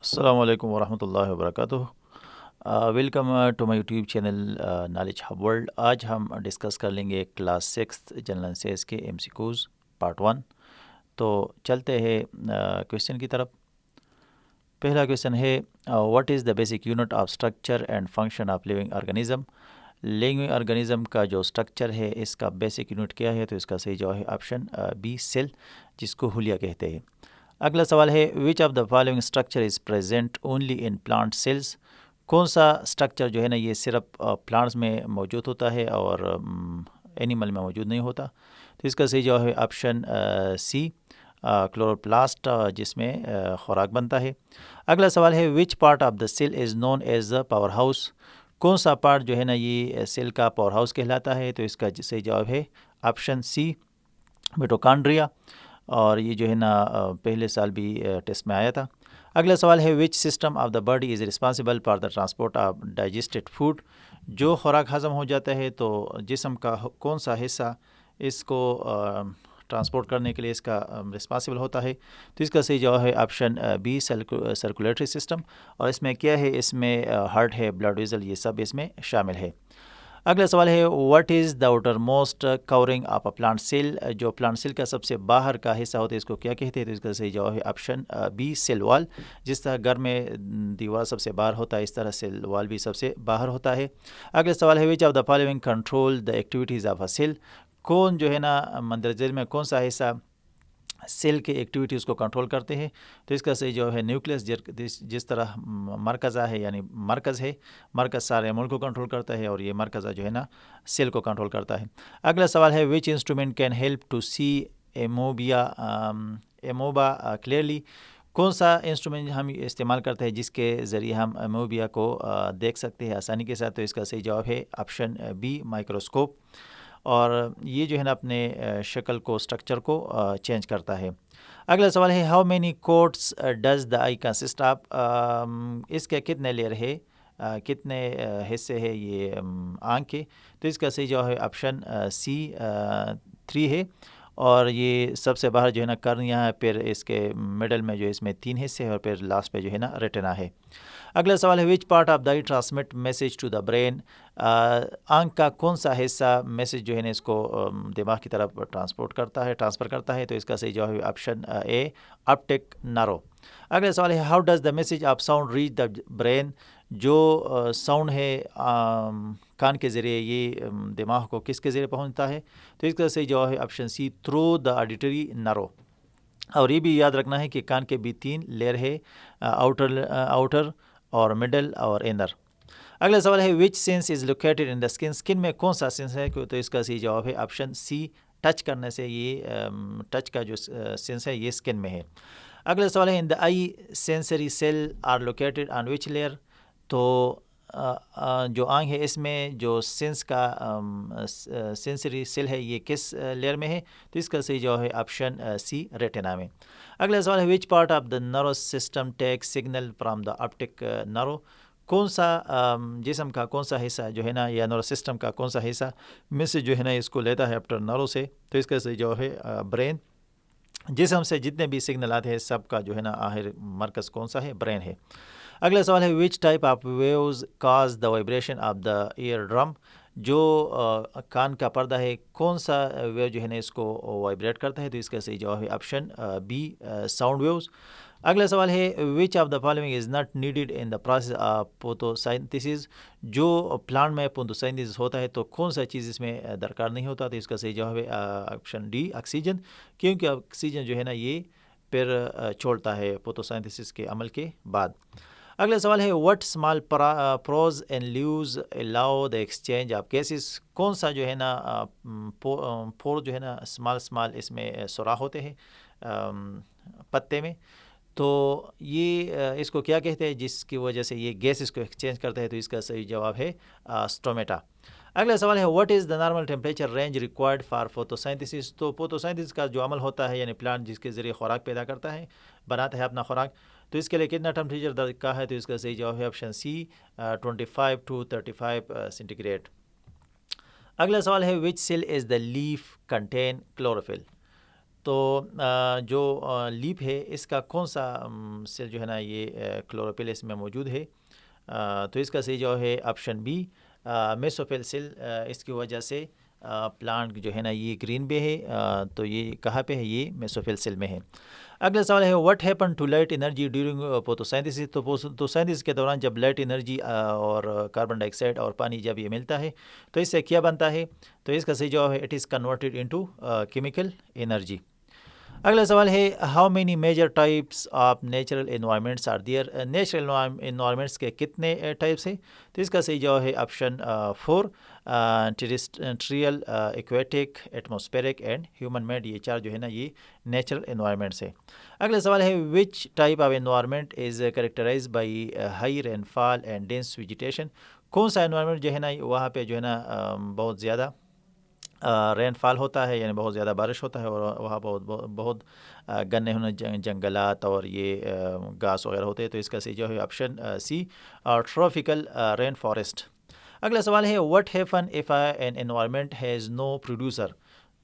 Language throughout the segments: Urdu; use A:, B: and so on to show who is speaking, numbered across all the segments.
A: السلام علیکم ورحمۃ اللہ وبرکاتہ۔ Welcome to my YouTube channel knowledge hub world. آج ہم ڈسکس کر لیں گے کلاس 6 جنرل سائنس کے ایم سی کوز پارٹ 1۔ تو چلتے ہیں کویشچن کی طرف۔ پہلا کویشچن ہے what is the basic unit of structure and function of living organism. Living organism کا جو اسٹرکچر ہے اس کا بیسک یونٹ کیا ہے؟ تو اس کا صحیح جواب ہے آپشن بی سیل، جس کو حلیہ کہتے ہیں۔ اگلا سوال ہے which of the following structure is present only in plant cells. کون سا اسٹرکچر جو ہے نا یہ صرف پلانٹس میں موجود ہوتا ہے اور اینیمل میں موجود نہیں ہوتا؟ تو اس کا صحیح جواب ہے آپشن سی کلوروپلاسٹ، جس میں خوراک بنتا ہے۔ اگلا سوال ہے which part of the cell is known as the power house. کون سا پارٹ جو ہے نا یہ سیل کا پاور ہاؤس کہلاتا ہے؟ تو اس کا صحیح جواب ہے آپشن سی میٹوکانڈریا، اور یہ جو ہے نا پہلے سال بھی ٹیسٹ میں آیا تھا۔ اگلا سوال ہے which system of the body is responsible for the transport of digested food. جو خوراک ہضم ہو جاتا ہے تو جسم کا کون سا حصہ اس کو ٹرانسپورٹ کرنے کے لیے اس کا رسپانسبل ہوتا ہے؟ تو اس کا صحیح جواب ہے آپشن بی سرکولیٹری سسٹم، اور اس میں کیا ہے؟ اس میں ہارٹ ہے، بلڈ ویزل، یہ سب اس میں شامل ہے۔ اگلا سوال ہے what is the outer most covering of a plant cell. جو پلانٹ سیل کا سب سے باہر کا حصہ ہوتا ہے اس کو کیا کہتے ہیں؟ تو اس کا صحیح جواب ہے آپشن بی سیل وال۔ جس طرح گھر میں دیوار سب سے باہر ہوتا ہے اس طرح سیل وال بھی سب سے باہر ہوتا ہے۔ اگلا سوال ہے which of the following control the activities of a cell. کون جو ہے نا مندرجہ ذیل میں کون سا حصہ سیل کے ایکٹیویٹیز کو کنٹرول کرتے ہیں؟ تو اس کا صحیح جواب ہے نیوکلیس۔ جس طرح مرکزہ ہے یعنی مرکز ہے، مرکز سارے ملک کو کنٹرول کرتا ہے، اور یہ مرکزہ جو ہے نا سیل کو کنٹرول کرتا ہے۔ اگلا سوال ہے which instrument can help to see amoeba clearly. کون سا انسٹرومنٹ ہم استعمال کرتے ہیں جس کے ذریعے ہم ایموبیا کو دیکھ سکتے ہیں آسانی کے ساتھ؟ تو اس کا صحیح جواب ہے آپشن بی مائکروسکوپ، اور یہ جو ہے نا اپنے شکل کو، اسٹرکچر کو چینج کرتا ہے۔ اگلا سوال ہے how many coats does the eye consist of. اس کے کتنے لیئر ہے، کتنے حصے ہے یہ آنکھ کے؟ تو اس کا صحیح جواب ہے آپشن سی 3 ہے، اور یہ سب سے باہر جو ہے نا کرنیا ہے، پھر اس کے مڈل میں جو اس میں 3 حصے ہیں، اور پھر لاسٹ پہ جو ہے نا ریٹنا ہے۔ اگلا سوال ہے which part of the eye transmit message to the brain. آنکھ کا کون سا حصہ میسج جو ہے نا اس کو دماغ کی طرف ٹرانسفر کرتا ہے؟ تو اس کا صحیح جواب ہے آپشن اے آپٹک نرو۔ اگلا سوال ہے how does the message of sound reach the brain. جو ساؤنڈ ہے کان کے ذریعے، یہ دماغ کو کس کے ذریعے پہنچتا ہے؟ تو اس کا صحیح جواب ہے option C through the auditory nerve. اور یہ بھی یاد رکھنا ہے کہ کان کے بھی 3 لیئر ہے، آؤٹر اور مڈل اور انر۔ اگلا سوال ہے which sense is located in the skin. Skin میں کون سا سینس ہے؟ تو اس کا صحیح جواب ہے آپشن سی ٹچ کرنے سے، یہ ٹچ کا جو سینس ہے یہ اسکن میں ہے۔ اگلا سوال ہے in the eye sensory cells are located on which layer. تو جو آنکھ ہے اس میں جو سینس کا سینسری سیل ہے یہ کس لیئر میں ہے؟ تو اس کا صحیح جواب ہے آپشن سی ریٹنا میں۔ اگلا سوال ہے which part of the nervous system take signal from the optic nerve. کون سا جسم کا کون سا حصہ جو ہے نا یا نرو سسٹم کا کون سا حصہ میں سے جو ہے نا اس کو لیتا ہے آپٹک نرو سے؟ تو اس کا صحیح جواب ہے برین۔ جسم سے جتنے بھی سگنل آتے ہیں سب کا جو ہے نا آخر مرکز کون سا ہے؟ برین ہے۔ اگلا سوال ہے which type of waves cause the vibration of the eardrum. جو کان کا پردہ ہے کون سا ویو جو ہے نا اس کو وائبریٹ کرتا ہے؟ تو اس کا صحیح جواب ہے آپشن بی ساؤنڈ ویوز۔ اگلا سوال ہے which of the following is not needed in the process of photosynthesis. جو پلانٹ میں فوٹوسائنتھسس ہوتا ہے تو کون سا چیز اس میں درکار نہیں ہوتا؟ تو اس کا صحیح جواب ہے آپشن ڈی آکسیجن، کیونکہ آکسیجن جو ہے نا یہ پھر چھوڑتا ہے فوٹوسائنتھسس کے عمل کے بعد۔ اگلا سوال ہے what small pores and leaves allow the exchange of gases. کون سا جو ہے نا پور جو ہے نا اسمال اس میں سوراخ ہوتے ہیں پتے میں، تو یہ اس کو کیا کہتے ہیں جس کی وجہ سے یہ گیسز کو ایکسچینج کرتے ہیں؟ تو اس کا صحیح جواب ہے اسٹومیٹا۔ اگلا سوال ہے what is the normal temperature range required for photosynthesis. تو فوٹوسائنتھسس کا جو عمل ہوتا ہے یعنی پلانٹ جس کے ذریعے خوراک پیدا کرتا ہے، بناتا ہے اپنا خوراک، تو اس کے لیے کتنا ٹیمپریچر درکار کا ہے؟ تو اس کا صحیح جواب ہے option C 25 to 35 centigrade. اگلا سوال ہے which cell is the leaf contain chlorophyll. تو جو لیپ ہے اس کا کون سا سیل جو ہے نا یہ کلوروپل اس میں موجود ہے؟ تو اس کا صحیح جواب ہے آپشن بی میسوفیل سیل. اس کی وجہ سے پلانٹ جو ہے نا یہ گرین پہ ہے. تو یہ کہاں پہ ہے؟ یہ میسوفیل سیل میں ہے. اگلا سوال ہے what happen to light energy during photosynthesis. تو فوٹوسائنتھسس کے دوران جب لائٹ انرجی اور کاربن ڈائی آکسائڈ اور پانی جب یہ ملتا ہے تو اس سے کیا بنتا ہے؟ تو اس کا صحیح جواب ہے it is converted into chemical energy. اگلا سوال ہے how many major types of natural environments are there. Natural environments کے کتنے ٹائپس ہیں؟ تو اس کا صحیح جواب ہے option 4 terrestrial aquatic atmospheric and human made. یہ 4 جو ہے نا یہ نیچرل انوائرمنٹس ہے. اگلا سوال ہے which type of environment is characterize by high rainfall and dense vegetation. کون سا انوائرمنٹ جو ہے نا وہاں پہ جو ہے نا بہت زیادہ رین فال ہوتا ہے، یعنی بہت زیادہ بارش ہوتا ہے، اور وہاں بہت گنے ہونے جنگلات اور یہ گھاس وغیرہ ہوتے ہیں. تو اس کا صحیح جو ہے option C tropical rain forest. اگلا سوال ہے what happen if an environment has no producer.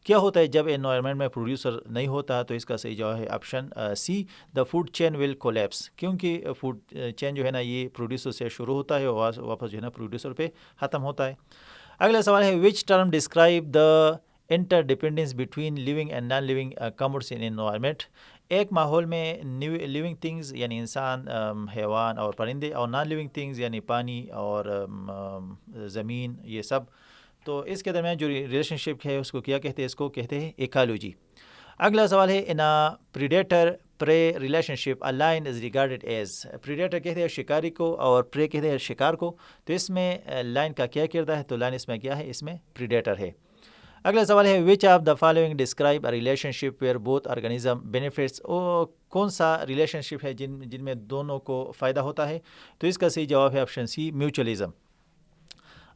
A: کیا ہوتا ہے جب انوائرمنٹ میں پروڈیوسر نہیں ہوتا؟ تو اس کا صحیح جواب ہے option C the food chain will collapse. کیونکہ فوڈ چین جو ہے نا یہ پروڈیوسر سے شروع ہوتا ہے اور واپس جو ہے نا پروڈیوسر پہ ختم ہوتا ہے. اگلا سوال ہے which term describe the interdependence between living and non living commodes in environment. ایک ماحول میں لیونگ تھنگز یعنی انسان، حیوان اور پرندے، اور نان لیونگ تھنگز یعنی پانی اور زمین، یہ سب. تو اس کے درمیان جو ریلیشن شپ ہے اس کو کیا کہتے ہیں؟ اس کو کہتے ہیں ایکالوجی. اگلا سوال ہے ان پریڈیٹر پرے relation ship a line is regarded as. Predator کہتے ہیں شکاری کو اور پرے کہتے ہیں شکار کو. تو اس میں لائن کا کیا کردار ہے؟ تو لائن اس میں کیا ہے؟ اس میں پریڈیٹر ہے. اگلا سوال ہے which of the following describe a relation ship where both organism benefits. کون سا ریلیشن شپ ہے جن میں دونوں کو فائدہ ہوتا ہے؟ تو اس کا صحیح جواب ہے آپشن سی میوچولی.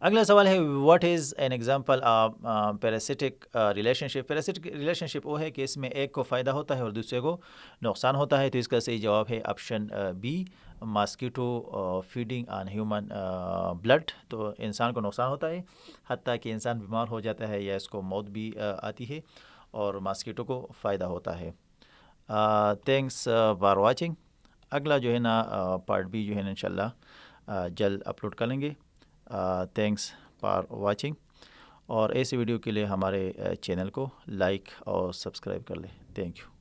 A: اگلا سوال ہے what is an example of parasitic relationship. Parasitic relationship وہ ہے کہ اس میں ایک کو فائدہ ہوتا ہے اور دوسرے کو نقصان ہوتا ہے. تو اس کا صحیح جواب ہے option B mosquito feeding on human blood. تو انسان کو نقصان ہوتا ہے حتیٰ کہ انسان بیمار ہو جاتا ہے یا اس کو موت بھی آتی ہے، اور ماسکیٹو کو فائدہ ہوتا ہے. Thanks for watching. اگلا جو ہے نا پارٹ بی جو ہے نا انشاءاللہ جلد اپلوڈ کریں گے. تھینکس فار واچنگ، اور ایسی ویڈیو کے لیے ہمارے چینل کو لائک اور سبسکرائب کر لیں. Thank you.